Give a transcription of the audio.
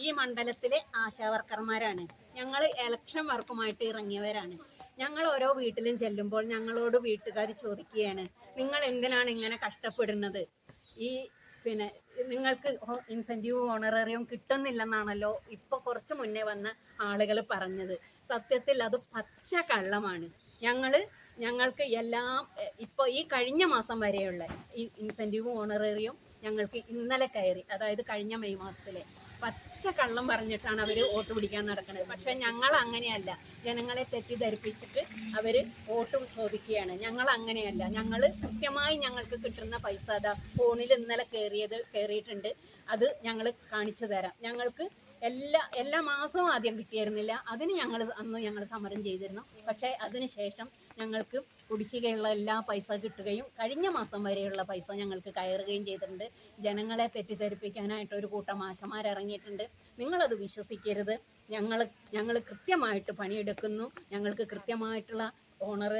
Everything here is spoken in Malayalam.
ഈ മണ്ഡലത്തിലെ ആശാവർക്കർമാരാണ്. ഞങ്ങൾ ഇലക്ഷൻ വർക്കുമായിട്ട് ഇറങ്ങിയവരാണ്. ഞങ്ങൾ ഓരോ വീട്ടിലും ചെല്ലുമ്പോൾ ഞങ്ങളോട് വീട്ടുകാർ ചോദിക്കുകയാണ്, നിങ്ങൾ എന്തിനാണ് ഇങ്ങനെ കഷ്ടപ്പെടുന്നത്? ഈ പിന്നെ നിങ്ങൾക്ക് ഇൻസെൻറ്റീവ് ഓണറേറിയം കിട്ടുന്നില്ലെന്നാണല്ലോ ഇപ്പോൾ കുറച്ച് മുന്നേ വന്ന ആളുകൾ പറഞ്ഞത്. സത്യത്തിൽ അത് പച്ച കള്ളമാണ്. ഞങ്ങൾക്ക് എല്ലാം ഇപ്പോൾ ഈ കഴിഞ്ഞ മാസം വരെയുള്ള ഈ ഇൻസെൻറ്റീവ് ഓണറേറിയം ഞങ്ങൾക്ക് ഇന്നലെ കയറി, അതായത് കഴിഞ്ഞ മെയ് മാസത്തിലെ. പച്ച കള്ളം പറഞ്ഞിട്ടാണ് അവർ വോട്ട് പിടിക്കാൻ നടക്കുന്നത്. പക്ഷേ ഞങ്ങൾ അങ്ങനെയല്ല. ജനങ്ങളെ തെറ്റിദ്ധരിപ്പിച്ചിട്ട് അവർ വോട്ട് ചോദിക്കുകയാണ്. ഞങ്ങൾ അങ്ങനെയല്ല. ഞങ്ങൾ കൃത്യമായി ഞങ്ങൾക്ക് കിട്ടുന്ന പൈസ അതാ ഫോണിൽ ഇന്നലെ കയറിയിട്ടുണ്ട്. അത് ഞങ്ങൾ കാണിച്ചു തരാം. ഞങ്ങൾക്ക് എല്ലാ മാസവും ആദ്യം കിട്ടിയിരുന്നില്ല. അതിന് അന്ന് സമരം ചെയ്തിരുന്നു. പക്ഷേ അതിനുശേഷം ഞങ്ങൾക്ക് കുടിശ്ശികയുള്ള എല്ലാ പൈസ കിട്ടുകയും കഴിഞ്ഞ മാസം വരെയുള്ള പൈസ ഞങ്ങൾക്ക് കയറുകയും ചെയ്തിട്ടുണ്ട്. ജനങ്ങളെ തെറ്റിദ്ധരിപ്പിക്കാനായിട്ട് ഒരു കൂട്ടം ആശമാരിറങ്ങിയിട്ടുണ്ട്. നിങ്ങളത് വിശ്വസിക്കരുത്. ഞങ്ങൾ കൃത്യമായിട്ട് പണിയെടുക്കുന്നു. ഞങ്ങൾക്ക് കൃത്യമായിട്ടുള്ള ഓണർ